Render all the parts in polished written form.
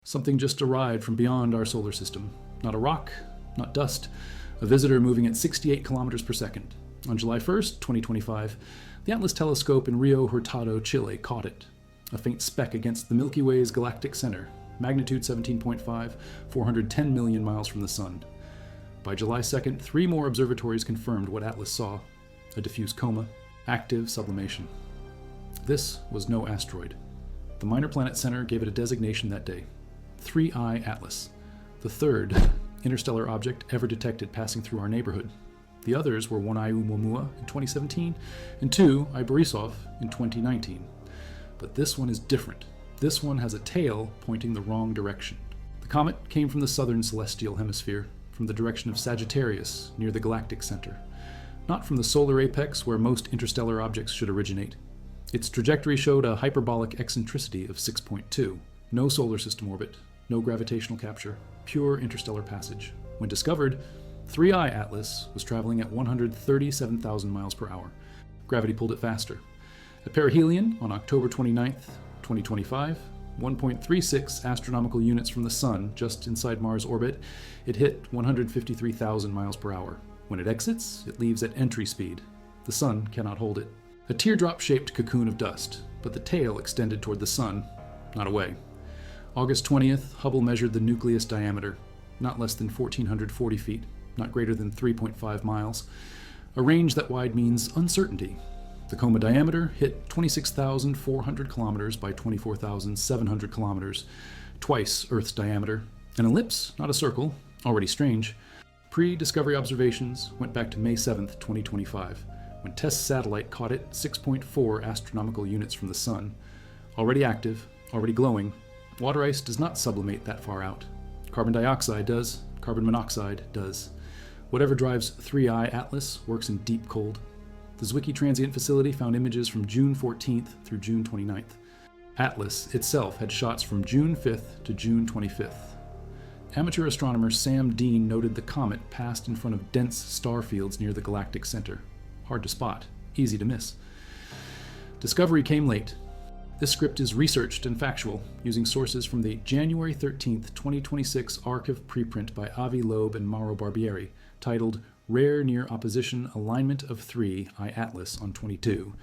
Something just arrived from beyond our solar system. Not a rock, not dust. A visitor moving at 68 kilometers per second. On July 1st, 2025, the Atlas telescope in Rio Hurtado, Chile, caught it. A faint speck against the Milky Way's galactic center, magnitude 17.5, 410 million miles from the Sun. By July 2nd, 3 more observatories confirmed what Atlas saw: a diffuse coma, active sublimation. This was no asteroid. The Minor Planet Center gave it a designation that day: 3I Atlas, the third interstellar object ever detected passing through our neighborhood. The others were 1I Oumuamua in 2017 and 2I Borisov in 2019. But this one is different. This one has a tail pointing the wrong direction. The comet came from the southern celestial hemisphere, from the direction of Sagittarius, near the galactic center, not from the solar apex where most interstellar objects should originate. Its trajectory showed a hyperbolic eccentricity of 6.2, no solar system orbit, no gravitational capture, pure interstellar passage. When discovered, 3I Atlas was traveling at 137,000 miles per hour. Gravity pulled it faster. At perihelion, on October 29, 2025, 1.36 astronomical units from the Sun, just inside Mars' orbit, it hit 153,000 miles per hour. When it exits, it leaves at entry speed. The Sun cannot hold it. A teardrop-shaped cocoon of dust, but the tail extended toward the Sun, not away. August 20th, Hubble measured the nucleus diameter, not less than 1,440 feet, not greater than 3.5 miles, a range that wide means uncertainty. The coma diameter hit 26,400 kilometers by 24,700 kilometers, twice Earth's diameter. An ellipse, not a circle, already strange. Pre-discovery observations went back to May 7th, 2025, when TESS satellite caught it 6.4 astronomical units from the Sun. Already active, already glowing. Water ice does not sublimate that far out. Carbon dioxide does, carbon monoxide does. Whatever drives 3I Atlas works in deep cold. The Zwicky Transient Facility found images from June 14th through June 29th. Atlas itself had shots from June 5th to June 25th. Amateur astronomer Sam Dean noted the comet passed in front of dense star fields near the galactic center. Hard to spot, easy to miss. Discovery came late. This script is researched and factual, using sources from the January 13th, 2026 archive preprint by Avi Loeb and Mauro Barbieri, titled Rare Near Opposition Alignment of 3I Atlas on 22,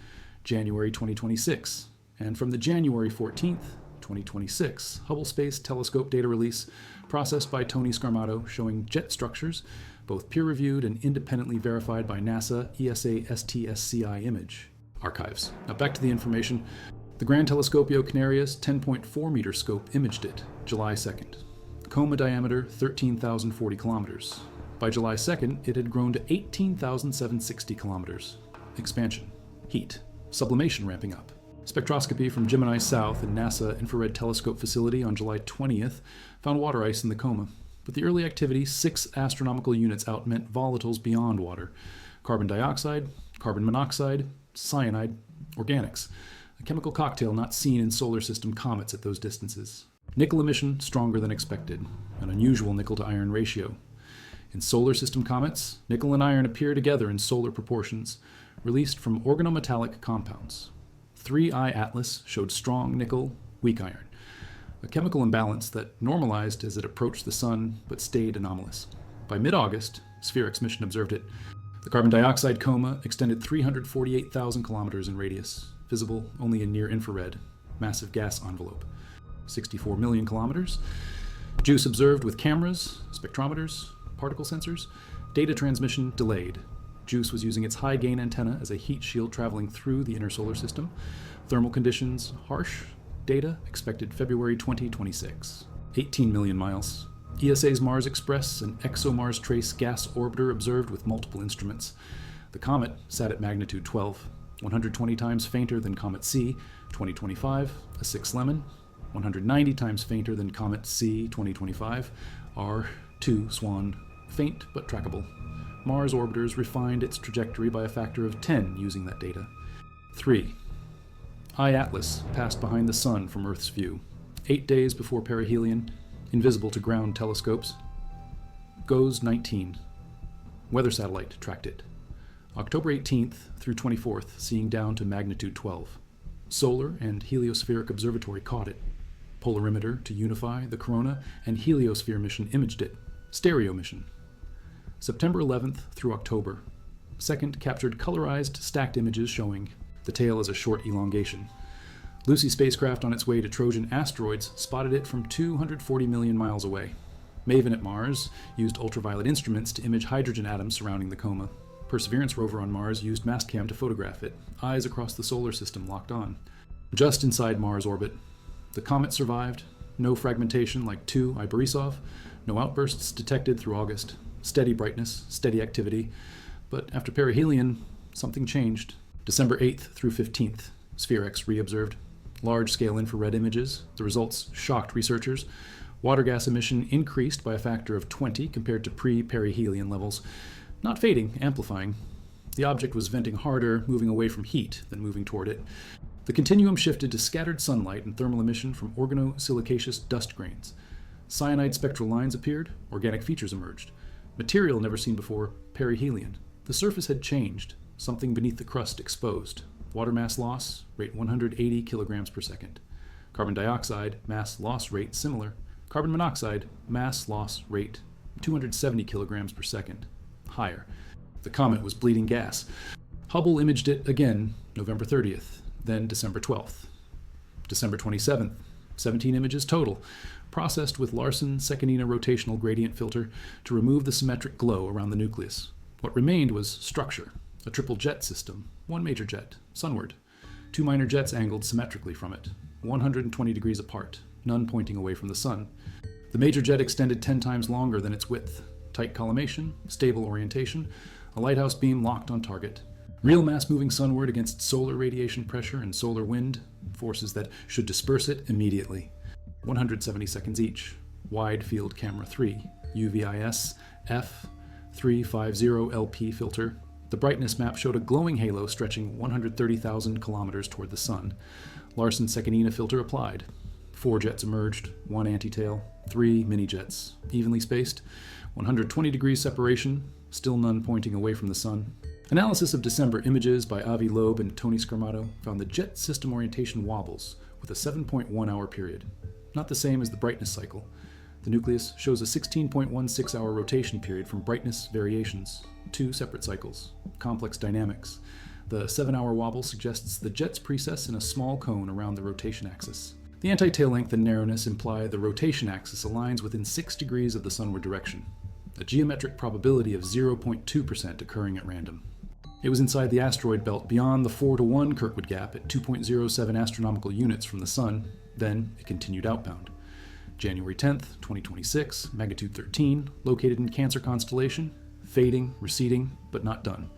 January 2026, and from the January 14th, 2026 Hubble Space Telescope data release, processed by Tony Scarmato, showing jet structures, both peer-reviewed and independently verified by NASA ESA STSCI image archives. Now back to the information. The Gran Telescopio Canarias 10.4 meter scope imaged it, July 2nd. Coma diameter 13,040 kilometers. By July 2nd, it had grown to 18,760 kilometers. Expansion. Heat. Sublimation ramping up. Spectroscopy from Gemini South and NASA Infrared Telescope Facility on July 20th found water ice in the coma. With the early activity, 6 astronomical units out meant volatiles beyond water. Carbon dioxide, carbon monoxide, cyanide, organics. A chemical cocktail not seen in solar system comets at those distances. Nickel emission stronger than expected, an unusual nickel to iron ratio. In solar system comets, nickel and iron appear together in solar proportions, released from organometallic compounds. 3I Atlas showed strong nickel, weak iron, a chemical imbalance that normalized as it approached the Sun but stayed anomalous. By mid-August, Spherix mission observed it. The carbon dioxide coma extended 348,000 kilometers in radius, visible only in near-infrared, massive gas envelope. 64 million kilometers. Juice observed with cameras, spectrometers, particle sensors. Data transmission delayed. Juice was using its high-gain antenna as a heat shield traveling through the inner solar system. Thermal conditions harsh. Data expected February 2026. 18 million miles. ESA's Mars Express and ExoMars Trace gas orbiter observed with multiple instruments. The comet sat at magnitude 12. 120 times fainter than Comet C, 2025, a 6 Lemon, 190 times fainter than Comet C, 2025, R2 Swan, faint but trackable. Mars orbiters refined its trajectory by a factor of 10 using that data. 3. I Atlas passed behind the Sun from Earth's view, 8 days before perihelion, invisible to ground telescopes. GOES 19. Weather satellite tracked it. October 18th through 24th, seeing down to magnitude 12. Solar and heliospheric observatory caught it. polarimeter to unify the corona, and heliosphere mission imaged it. Stereo mission. September 11th through October. Second captured colorized stacked images showing the tail as a short elongation. Lucy spacecraft on its way to Trojan asteroids spotted it from 240 million miles away. Maven at Mars used ultraviolet instruments to image hydrogen atoms surrounding the coma. Perseverance rover on Mars used Mastcam to photograph it, eyes across the solar system locked on. Just inside Mars orbit. The comet survived, no fragmentation like 2 I Borisov, no outbursts detected through August, steady brightness, steady activity, but after perihelion, something changed. December 8th through 15th, Sphere-X re-observed. Large-scale infrared images. The results shocked researchers. Water gas emission increased by a factor of 20 compared to pre-perihelion levels. Not fading, amplifying. The object was venting harder, moving away from heat than moving toward it. The continuum shifted to scattered sunlight and thermal emission from organosilicaceous dust grains. Cyanide spectral lines appeared, organic features emerged. Material never seen before, perihelion. The surface had changed, something beneath the crust exposed. Water mass loss, rate 180 kilograms per second. Carbon dioxide, mass loss rate similar. Carbon monoxide, mass loss rate 270 kilograms per second. Higher. The comet was bleeding gas. Hubble imaged it again November 30th, then December 12th. December 27th, 17 images total, processed with Larsen-Sekanina rotational gradient filter to remove the symmetric glow around the nucleus. What remained was structure, a triple jet system, one major jet, sunward, 2 minor jets angled symmetrically from it, 120 degrees apart, none pointing away from the sun. The major jet extended 10 times longer than its width, tight collimation, stable orientation, a lighthouse beam locked on target. Real mass moving sunward against solar radiation pressure and solar wind, forces that should disperse it immediately. 170 seconds each. Wide field camera 3, UVIS F350 LP filter. The brightness map showed a glowing halo stretching 130,000 kilometers toward the sun. Larsen-Sekanina filter applied. 4 jets emerged, 1 antitail, 3 mini-jets, evenly spaced, 120 degrees separation, still none pointing away from the sun. Analysis of December images by Avi Loeb and Tony Scarmato found the jet system orientation wobbles with a 7.1 hour period. Not the same as the brightness cycle. The nucleus shows a 16.16 hour rotation period from brightness variations, 2 separate cycles. Complex dynamics. The 7-hour wobble suggests the jets precess in a small cone around the rotation axis. The anti-tail length and narrowness imply the rotation axis aligns within 6 degrees of the sunward direction, a geometric probability of 0.2% occurring at random. It was inside the asteroid belt beyond the 4-to-1 Kirkwood gap at 2.07 astronomical units from the sun, then it continued outbound. January 10th, 2026, magnitude 13, located in Cancer constellation, fading, receding, but not done.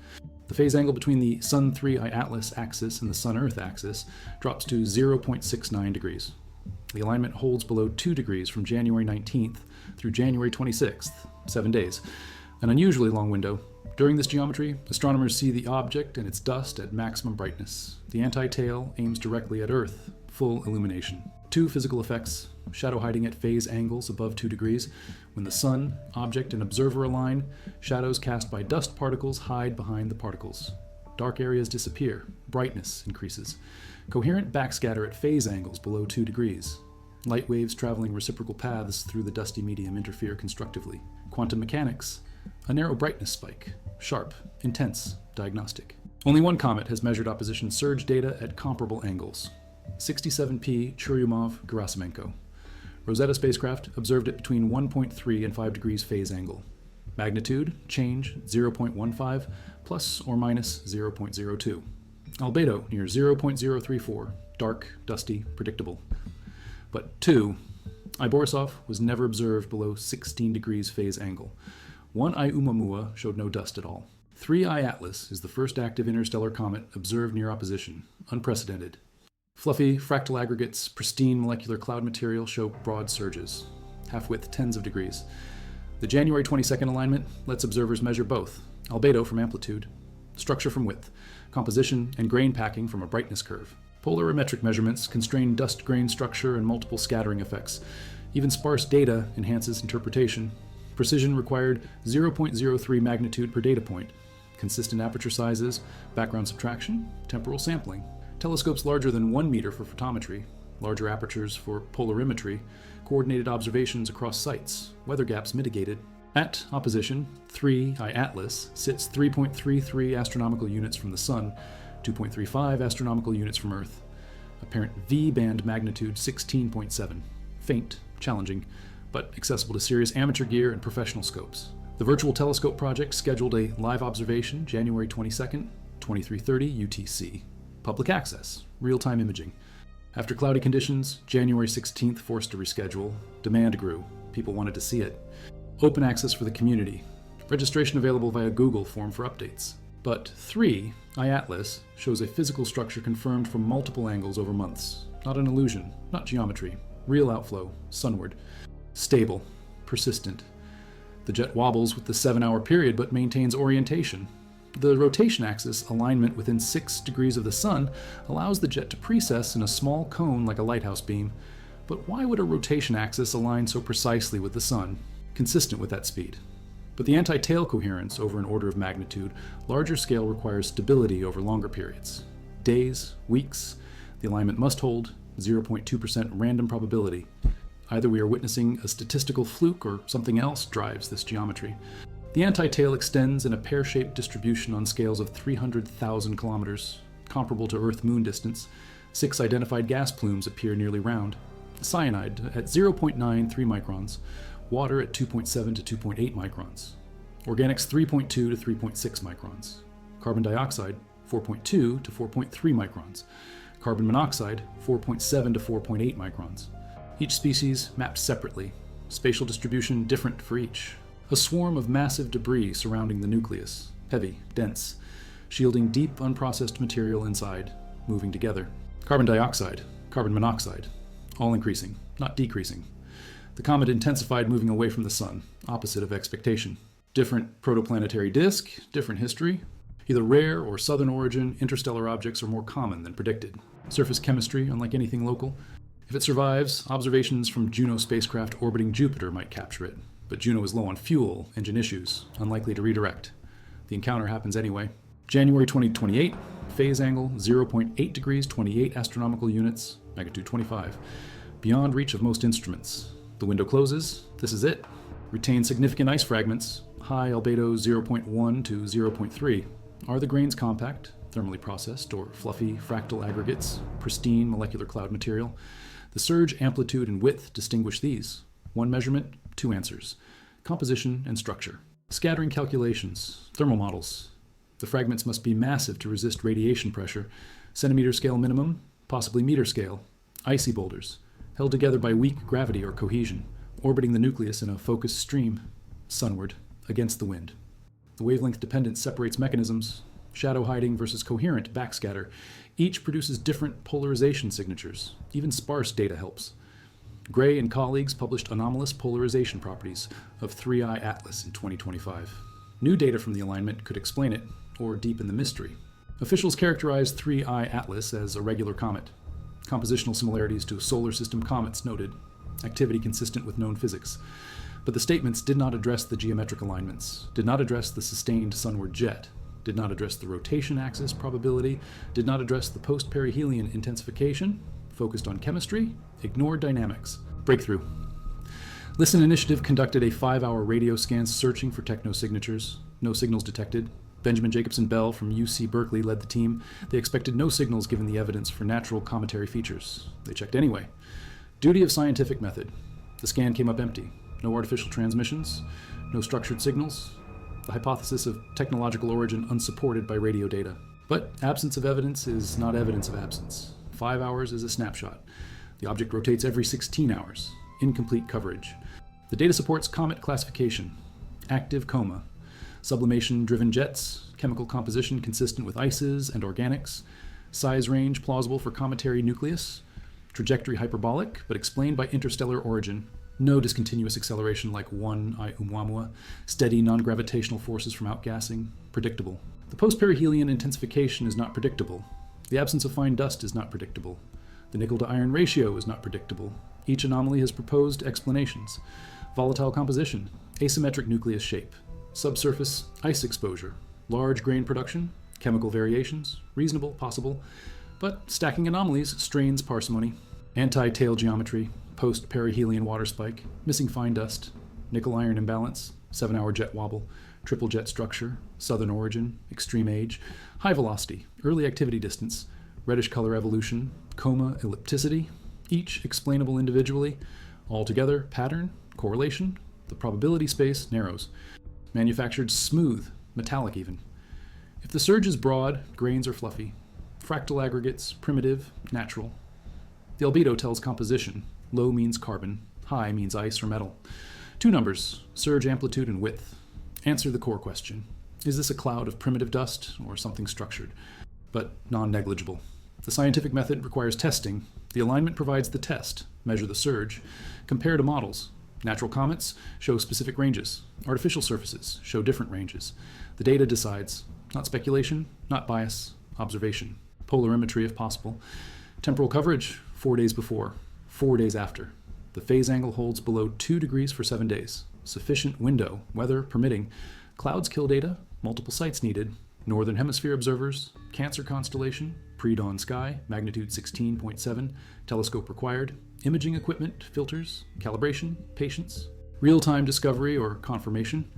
The phase angle between the Sun 3 I-Atlas axis and the Sun-Earth axis drops to 0.69 degrees. The alignment holds below 2 degrees from January 19th through January 26th, 7 days, an unusually long window. During this geometry, astronomers see the object and its dust at maximum brightness. The anti-tail aims directly at Earth, full illumination. 2 physical effects: shadow hiding at phase angles above 2 degrees. When the sun, object, and observer align, shadows cast by dust particles hide behind the particles. Dark areas disappear, brightness increases. Coherent backscatter at phase angles below 2 degrees. Light waves traveling reciprocal paths through the dusty medium interfere constructively. Quantum mechanics: a narrow brightness spike, sharp, intense, diagnostic. Only one comet has measured opposition surge data at comparable angles. 67P Churyumov-Gerasimenko. Rosetta spacecraft observed it between 1.3 and 5 degrees phase angle. Magnitude, change 0.15 plus or minus 0.02. Albedo near 0.034, dark, dusty, predictable. But 2. I Borisov was never observed below 16 degrees phase angle. 1 I Oumuamua showed no dust at all. 3 I Atlas is the first active interstellar comet observed near opposition, unprecedented. Fluffy, fractal aggregates, pristine molecular cloud material show broad surges, half-width tens of degrees. The January 22nd alignment lets observers measure both, albedo from amplitude, structure from width, composition and grain packing from a brightness curve. Polarimetric measurements constrain dust grain structure and multiple scattering effects. Even sparse data enhances interpretation. Precision required 0.03 magnitude per data point. Consistent aperture sizes, background subtraction, temporal sampling. Telescopes larger than 1 meter for photometry, larger apertures for polarimetry, coordinated observations across sites, weather gaps mitigated. At opposition, 3I Atlas sits 3.33 astronomical units from the Sun, 2.35 astronomical units from Earth. Apparent V-band magnitude 16.7. Faint, challenging, but accessible to serious amateur gear and professional scopes. The Virtual Telescope Project scheduled a live observation January 22nd, 2330 UTC. Public access, real-time imaging. After cloudy conditions, January 16th forced a reschedule. Demand grew. People wanted to see it. Open access for the community. Registration available via Google form for updates. But 3I Atlas shows a physical structure confirmed from multiple angles over months. Not an illusion, not geometry. Real outflow, sunward. Stable, persistent. The jet wobbles with the 7-hour period but maintains orientation. The rotation axis alignment within 6 degrees of the Sun allows the jet to precess in a small cone like a lighthouse beam. But why would a rotation axis align so precisely with the Sun, consistent with that speed? But the anti-tail coherence over an order of magnitude, larger scale requires stability over longer periods. Days, weeks, the alignment must hold, 0.2% random probability. Either we are witnessing a statistical fluke or something else drives this geometry. The anti-tail extends in a pear-shaped distribution on scales of 300,000 kilometers, comparable to Earth-Moon distance. 6 identified gas plumes appear nearly round. Cyanide at 0.93 microns, water at 2.7 to 2.8 microns, organics 3.2 to 3.6 microns, carbon dioxide 4.2 to 4.3 microns, carbon monoxide 4.7 to 4.8 microns. Each species mapped separately, spatial distribution different for each. A swarm of massive debris surrounding the nucleus, heavy, dense, shielding deep unprocessed material inside, moving together. Carbon dioxide, carbon monoxide, all increasing, not decreasing. The comet intensified moving away from the Sun, opposite of expectation. Different protoplanetary disk, different history. Either rare or southern origin, interstellar objects are more common than predicted. Surface chemistry, unlike anything local. If it survives, observations from Juno spacecraft orbiting Jupiter might capture it. But Juno is low on fuel, engine issues, unlikely to redirect. The encounter happens anyway. January 2028, phase angle 0.8 degrees 28 astronomical units, magnitude 25. Beyond reach of most instruments. The window closes, this is it. Retain significant ice fragments, high albedo 0.1 to 0.3. Are the grains compact, thermally processed, or fluffy fractal aggregates, pristine molecular cloud material? The surge amplitude and width distinguish these. One measurement, 2 answers. Composition and structure. Scattering calculations, thermal models. The fragments must be massive to resist radiation pressure. Centimeter scale minimum, possibly meter scale. Icy boulders, held together by weak gravity or cohesion, orbiting the nucleus in a focused stream, sunward, against the wind. The wavelength dependence separates mechanisms. Shadow hiding versus coherent backscatter. Each produces different polarization signatures. Even sparse data helps. Gray and colleagues published anomalous polarization properties of 3I Atlas in 2025. New data from the alignment could explain it, or deepen the mystery. Officials characterized 3I Atlas as a regular comet. Compositional similarities to solar system comets noted. Activity consistent with known physics. But the statements did not address the geometric alignments, did not address the sustained sunward jet, did not address the rotation axis probability, did not address the post-perihelion intensification, focused on chemistry, ignored dynamics. Breakthrough. Listen Initiative conducted a 5-hour radio scan searching for techno-signatures. No signals detected. Benjamin Jacobson Bell from UC Berkeley led the team. They expected no signals given the evidence for natural cometary features. They checked anyway. Duty of scientific method. The scan came up empty. No artificial transmissions, no structured signals. The hypothesis of technological origin unsupported by radio data. But absence of evidence is not evidence of absence. 5 hours is a snapshot. The object rotates every 16 hours. Incomplete coverage. The data supports comet classification. Active coma. Sublimation-driven jets. Chemical composition consistent with ices and organics. Size range plausible for cometary nucleus. Trajectory hyperbolic, but explained by interstellar origin. No discontinuous acceleration like 1I Oumuamua. Steady non-gravitational forces from outgassing. Predictable. The post-perihelion intensification is not predictable. The absence of fine dust is not predictable. The nickel-to-iron ratio is not predictable. Each anomaly has proposed explanations. Volatile composition. Asymmetric nucleus shape. Subsurface ice exposure. Large grain production. Chemical variations. Reasonable, possible. But stacking anomalies strains parsimony. Anti-tail geometry, post-perihelion water spike, missing fine dust, nickel-iron imbalance, 7-hour jet wobble, triple jet structure, southern origin, extreme age, high velocity, early activity distance, reddish color evolution, coma ellipticity, each explainable individually, altogether pattern, correlation, the probability space narrows. Manufactured smooth, metallic even. If the surge is broad, grains are fluffy. Fractal aggregates, primitive, natural. The albedo tells composition. Low means carbon, high means ice or metal. 2 numbers, surge amplitude and width. Answer the core question. Is this a cloud of primitive dust or something structured, but non-negligible? The scientific method requires testing. The alignment provides the test. Measure the surge. Compare to models. Natural comets show specific ranges. Artificial surfaces show different ranges. The data decides. Not speculation, not bias, observation. Polarimetry if possible. Temporal coverage, 4 days before, 4 days after. The phase angle holds below 2 degrees for 7 days. Sufficient window, weather permitting. Clouds kill data, multiple sites needed. Northern Hemisphere observers, Cancer constellation, pre-dawn sky, magnitude 16.7, telescope required, imaging equipment, filters, calibration, patience, real-time discovery or confirmation,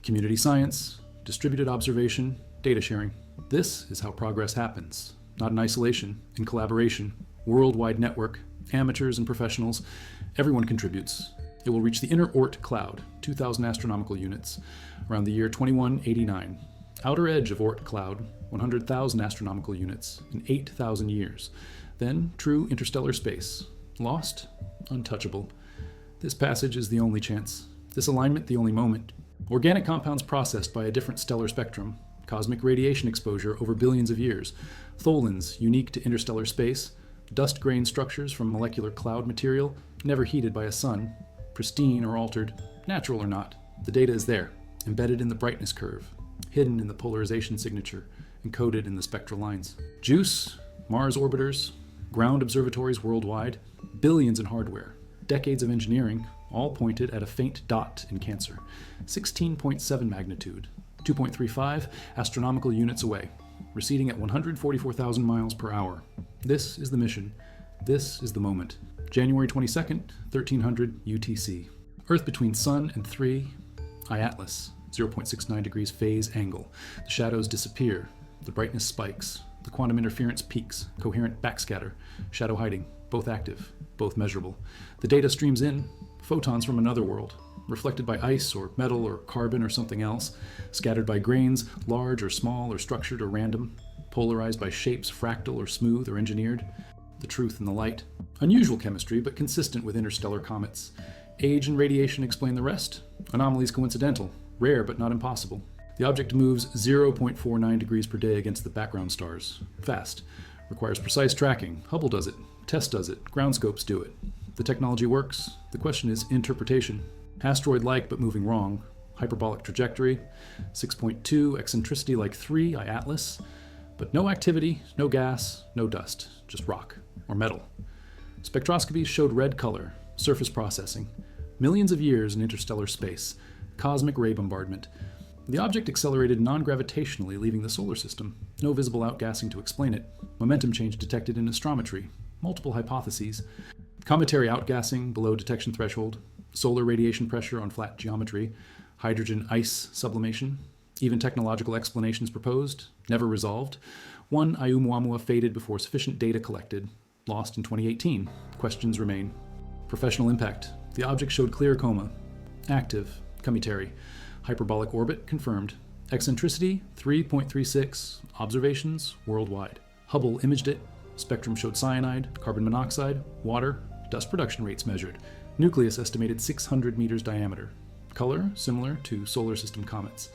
community science, distributed observation, data sharing. This is how progress happens. Not in isolation, in collaboration, worldwide network, amateurs and professionals, everyone contributes. It will reach the inner Oort cloud, 2,000 astronomical units, around the year 2189. Outer edge of Oort cloud, 100,000 astronomical units in 8,000 years. Then true interstellar space. Lost, untouchable. This passage is the only chance. This alignment the only moment. Organic compounds processed by a different stellar spectrum. Cosmic radiation exposure over billions of years. Tholins unique to interstellar space. Dust grain structures from molecular cloud material, never heated by a sun. Pristine or altered, natural or not. The data is there, embedded in the brightness curve. Hidden in the polarization signature, encoded in the spectral lines. JUICE, Mars orbiters, ground observatories worldwide, billions in hardware, decades of engineering, all pointed at a faint dot in Cancer. 16.7 magnitude, 2.35 astronomical units away, receding at 144,000 miles per hour. This is the mission. This is the moment. January 22nd, 1300 UTC. Earth between Sun and 3, I-Atlas. 0.69 degrees phase angle. The shadows disappear. The brightness spikes. The quantum interference peaks. Coherent backscatter. Shadow hiding. Both active. Both measurable. The data streams in. Photons from another world. Reflected by ice or metal or carbon or something else. Scattered by grains, large or small or structured or random. Polarized by shapes fractal or smooth or engineered. The truth in the light. Unusual chemistry, but consistent with interstellar comets. Age and radiation explain the rest. Anomalies coincidental. Rare but not impossible. The object moves 0.49 degrees per day against the background stars. Fast. Requires precise tracking. Hubble does it. TESS does it. Ground scopes do it. The technology works. The question is interpretation. Asteroid-like but moving wrong. Hyperbolic trajectory. 6.2 eccentricity like 3 I-Atlas. But no activity, no gas, no dust. Just rock. Or metal. Spectroscopy showed red color. Surface processing. Millions of years in interstellar space. Cosmic ray bombardment. The object accelerated non-gravitationally, leaving the solar system. No visible outgassing to explain it. Momentum change detected in astrometry. Multiple hypotheses. Cometary outgassing below detection threshold. Solar radiation pressure on flat geometry. Hydrogen ice sublimation. Even technological explanations proposed. Never resolved. One Oumuamua faded before sufficient data collected. Lost in 2018. Questions remain. Professional impact. The object showed clear coma. Active. Cometary. Hyperbolic orbit confirmed. Eccentricity 3.36. Observations worldwide. Hubble imaged it. Spectrum showed cyanide, carbon monoxide, water, dust production rates measured. Nucleus estimated 600 meters diameter. Color similar to solar system comets.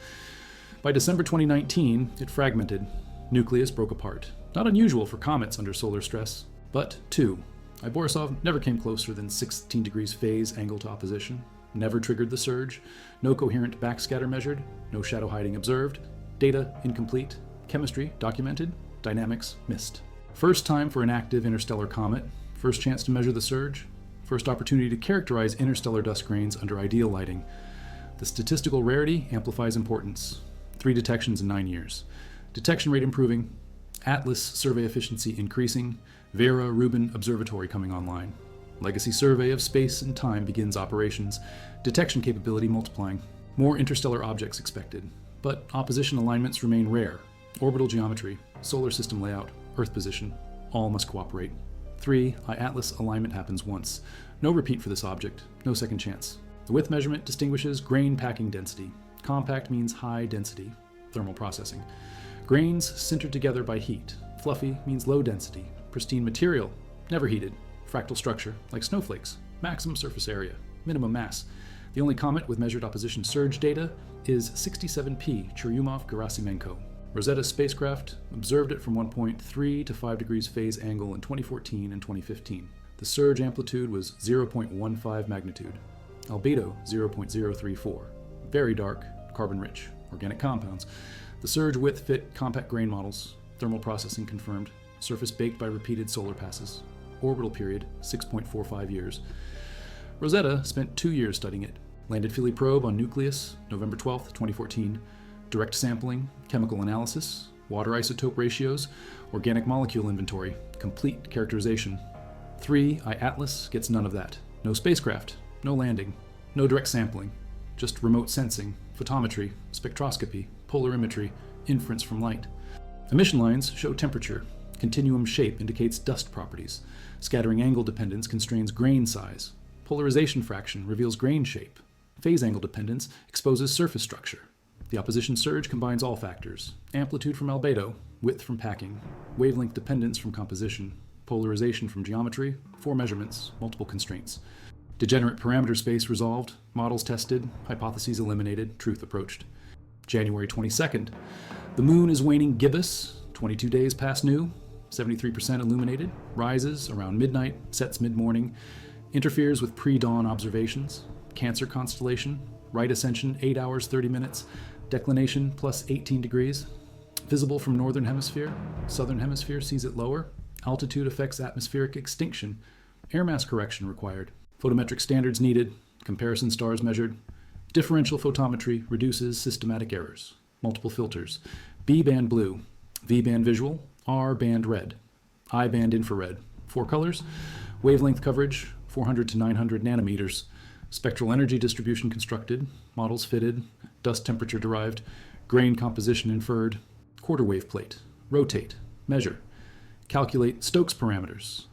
By December 2019, it fragmented. Nucleus broke apart. Not unusual for comets under solar stress. But 2. Borisov never came closer than 16 degrees phase angle to opposition. Never triggered the surge. No coherent backscatter measured. No shadow hiding observed. Data incomplete. Chemistry documented. Dynamics missed. First time for an active interstellar comet. First chance to measure the surge. First opportunity to characterize interstellar dust grains under ideal lighting. The statistical rarity amplifies importance. 3 detections in 9 years. Detection rate improving. Atlas survey efficiency increasing. Vera Rubin Observatory coming online. Legacy survey of space and time begins operations. Detection capability multiplying. More interstellar objects expected. But opposition alignments remain rare. Orbital geometry, solar system layout, Earth position, all must cooperate. 3. I-Atlas alignment happens once. No repeat for this object, no second chance. The width measurement distinguishes grain packing density. Compact means high density, thermal processing. Grains sintered together by heat. Fluffy means low density. Pristine material, never heated. Fractal structure, like snowflakes. Maximum surface area, minimum mass. The only comet with measured opposition surge data is 67P Churyumov-Gerasimenko. Rosetta spacecraft observed it from 1.3 to 5 degrees phase angle in 2014 and 2015. The surge amplitude was 0.15 magnitude. Albedo 0.034. Very dark, carbon-rich, organic compounds. The surge width fit compact grain models. Thermal processing confirmed. Surface baked by repeated solar passes. Orbital period 6.45 years. Rosetta spent 2 years studying it. Landed Philae probe on nucleus, November 12, 2014. Direct sampling, chemical analysis, water isotope ratios, organic molecule inventory, complete characterization. 3. I-Atlas gets none of that. No spacecraft, no landing, no direct sampling, just remote sensing, photometry, spectroscopy, polarimetry, inference from light. Emission lines show temperature. Continuum shape indicates dust properties. Scattering angle dependence constrains grain size. Polarization fraction reveals grain shape. Phase angle dependence exposes surface structure. The opposition surge combines all factors. Amplitude from albedo, width from packing, wavelength dependence from composition, polarization from geometry, 4 measurements, multiple constraints. Degenerate parameter space resolved, models tested, hypotheses eliminated, truth approached. January 22nd. The moon is waning gibbous, 22 days past new, 73% illuminated, rises around midnight, sets mid-morning, interferes with pre-dawn observations. Cancer constellation, right ascension 8 hours 30 minutes, declination plus 18 degrees. Visible from northern hemisphere, southern hemisphere sees it lower. Altitude affects atmospheric extinction. Air mass correction required. Photometric standards needed. Comparison stars measured. Differential photometry reduces systematic errors. Multiple filters. B-band blue, V-band visual, R-band red, I-band infrared. 4 colors. Wavelength coverage 400 to 900 nanometers. Spectral energy distribution constructed. Models fitted. Dust temperature derived. Grain composition inferred. Quarter wave plate. Rotate. Measure. Calculate Stokes parameters.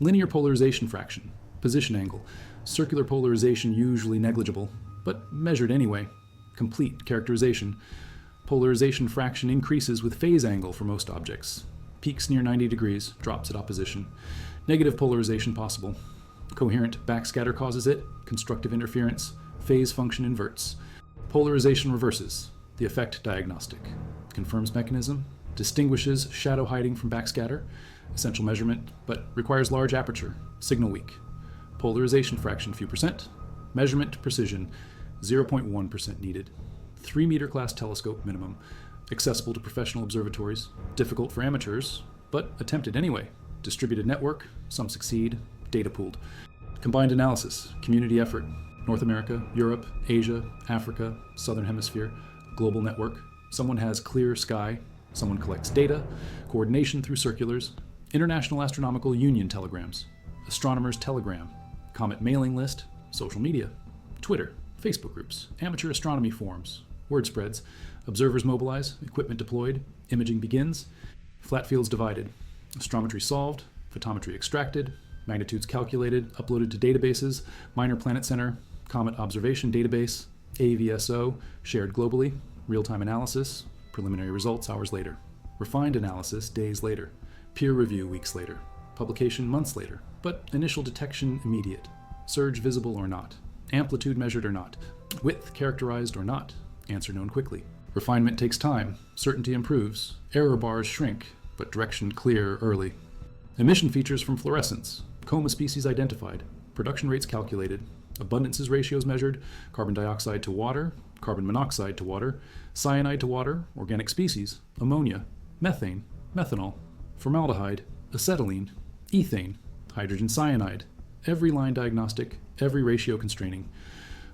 Linear polarization fraction. Position angle. Circular polarization usually negligible, but measured anyway. Complete characterization. Polarization fraction increases with phase angle for most objects. Peaks near 90 degrees, drops at opposition. Negative polarization possible. Coherent backscatter causes it. Constructive interference. Phase function inverts. Polarization reverses. The effect diagnostic. Confirms mechanism. Distinguishes shadow hiding from backscatter. Essential measurement, but requires large aperture. Signal weak. Polarization fraction few percent. Measurement precision 0.1% needed. 3 meter class telescope minimum. Accessible to professional observatories. Difficult for amateurs, but attempted anyway. Distributed network, some succeed. Data pooled. Combined analysis, community effort. North America, Europe, Asia, Africa, Southern Hemisphere, global network. Someone has clear sky. Someone collects data. Coordination through circulars. International Astronomical Union telegrams. Astronomers telegram. Comet mailing list. Social media. Twitter. Facebook groups. Amateur astronomy forums. Word spreads. Observers mobilize. Equipment deployed. Imaging begins. Flat fields divided. Astrometry solved. Photometry extracted. Magnitudes calculated. Uploaded to databases. Minor Planet Center. Comet Observation Database. AVSO. Shared globally. Real-time analysis. Preliminary results hours later. Refined analysis days later. Peer review weeks later. Publication months later. But initial detection immediate. Surge visible or not. Amplitude measured or not. Width characterized or not. Answer known quickly. Refinement takes time. Certainty improves. Error bars shrink, but direction clear early. Emission features from fluorescence. Coma species identified. Production rates calculated. Abundances ratios measured. Carbon dioxide to water. Carbon monoxide to water. Cyanide to water. Organic species. Ammonia. Methane. Methanol. Formaldehyde. Acetylene. Ethane. Hydrogen cyanide. Every line diagnostic. Every ratio constraining.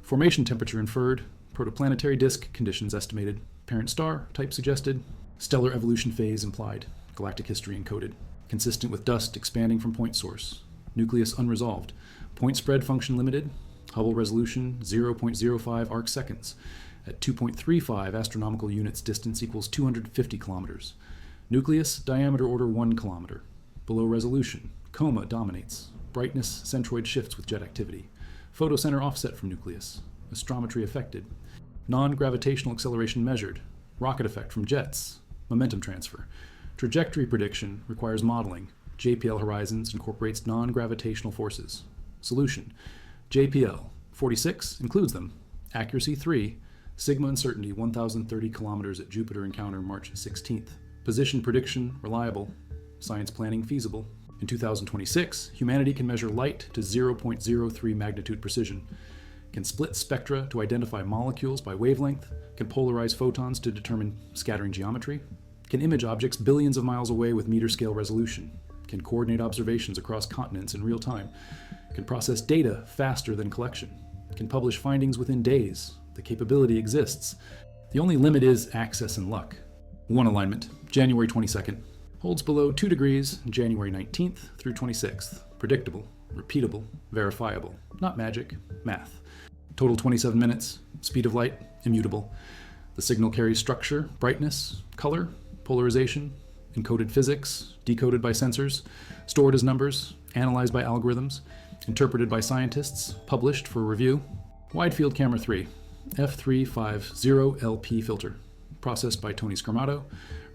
Formation temperature inferred. Protoplanetary disk conditions estimated. Parent star type suggested. Stellar evolution phase implied. Galactic history encoded. consistent with dust expanding from point source. Nucleus unresolved. Point spread function limited. Hubble resolution 0.05 arc seconds. At 2.35 astronomical units, distance equals 250 kilometers. Nucleus, diameter order 1 kilometer. Below resolution, coma dominates. Brightness, centroid shifts with jet activity. Photocenter offset from nucleus. Astrometry affected. Non-gravitational acceleration measured. Rocket effect from jets. Momentum transfer. Trajectory prediction requires modeling. JPL horizons incorporates non-gravitational forces. Solution. JPL 46 includes them. Accuracy 3. Sigma uncertainty 1030 kilometers at Jupiter encounter March 16th. Position prediction reliable. Science planning feasible. In 2026, humanity can measure light to 0.03 magnitude precision, can split spectra to identify molecules by wavelength, can polarize photons to determine scattering geometry, can image objects billions of miles away with meter-scale resolution, can coordinate observations across continents in real time, can process data faster than collection, can publish findings within days. The capability exists. The only limit is access and luck. 1 alignment, January 22nd. Holds below 2 degrees, January 19th through 26th. Predictable, repeatable, verifiable. Not magic, math. Total 27 minutes. Speed of light, immutable. The signal carries structure, brightness, color, polarization, encoded physics, decoded by sensors, stored as numbers, analyzed by algorithms, interpreted by scientists, published for review. Wide field camera 3, F350LP filter. Processed by Tony Scarmato,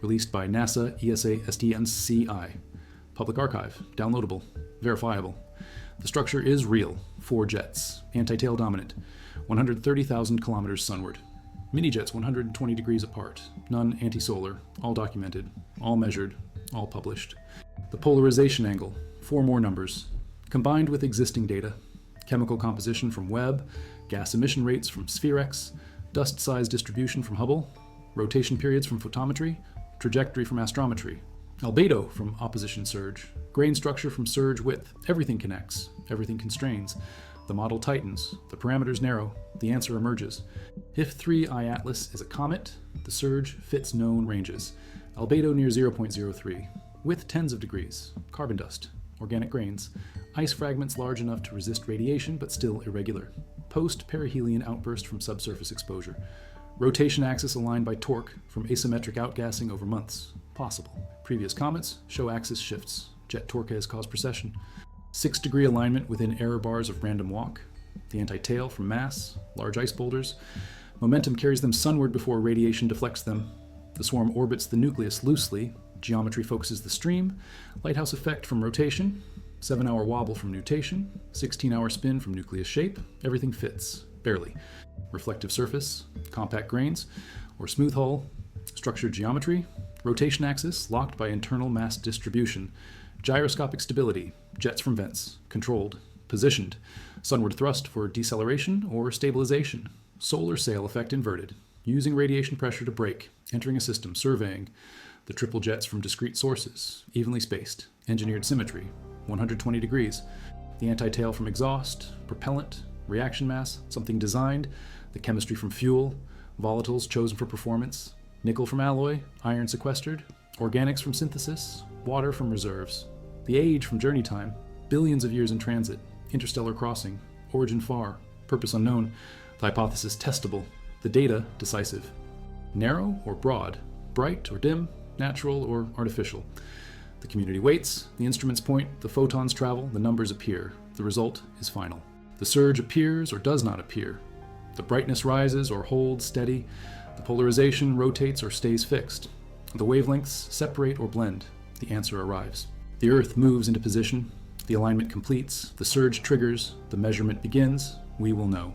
released by NASA ESA SDNCI. Public archive, downloadable, verifiable. The structure is real. 4 jets, anti-tail dominant, 130,000 kilometers sunward. Mini-jets 120 degrees apart, none anti-solar, all documented, all measured, all published. The polarization angle, 4 more numbers, combined with existing data. Chemical composition from Webb, gas emission rates from SphereX, dust size distribution from Hubble, rotation periods from photometry, trajectory from astrometry, albedo from opposition surge, grain structure from surge width. Everything connects, everything constrains. The model tightens, the parameters narrow, the answer emerges. If 3I Atlas is a comet, the surge fits known ranges. Albedo near 0.03, width tens of degrees, carbon dust, organic grains, ice fragments large enough to resist radiation but still irregular. Post-perihelion outburst from subsurface exposure. Rotation axis aligned by torque from asymmetric outgassing over months. Possible. Previous comets show axis shifts. Jet torque has caused precession. 6-degree alignment within error bars of random walk. The anti-tail from mass. Large ice boulders. Momentum carries them sunward before radiation deflects them. The swarm orbits the nucleus loosely. Geometry focuses the stream. Lighthouse effect from rotation. 7-hour wobble from nutation. 16-hour spin from nucleus shape. Everything fits. Barely. Reflective surface, compact grains, or smooth hull, structured geometry, rotation axis locked by internal mass distribution, gyroscopic stability, jets from vents, controlled, positioned, sunward thrust for deceleration or stabilization, solar sail effect inverted, using radiation pressure to brake, entering a system, surveying, the triple jets from discrete sources, evenly spaced, engineered symmetry, 120 degrees, the anti-tail from exhaust, propellant, reaction mass, something designed, the chemistry from fuel, volatiles chosen for performance, nickel from alloy, iron sequestered, organics from synthesis, water from reserves, the age from journey time, billions of years in transit, interstellar crossing, origin far, purpose unknown, the hypothesis testable, the data decisive. Narrow or broad, bright or dim, natural or artificial. The community waits, the instruments point, the photons travel, the numbers appear. The result is final. The surge appears or does not appear. The brightness rises or holds steady. The polarization rotates or stays fixed. The wavelengths separate or blend. The answer arrives. The Earth moves into position. The alignment completes. The surge triggers. The measurement begins. We will know.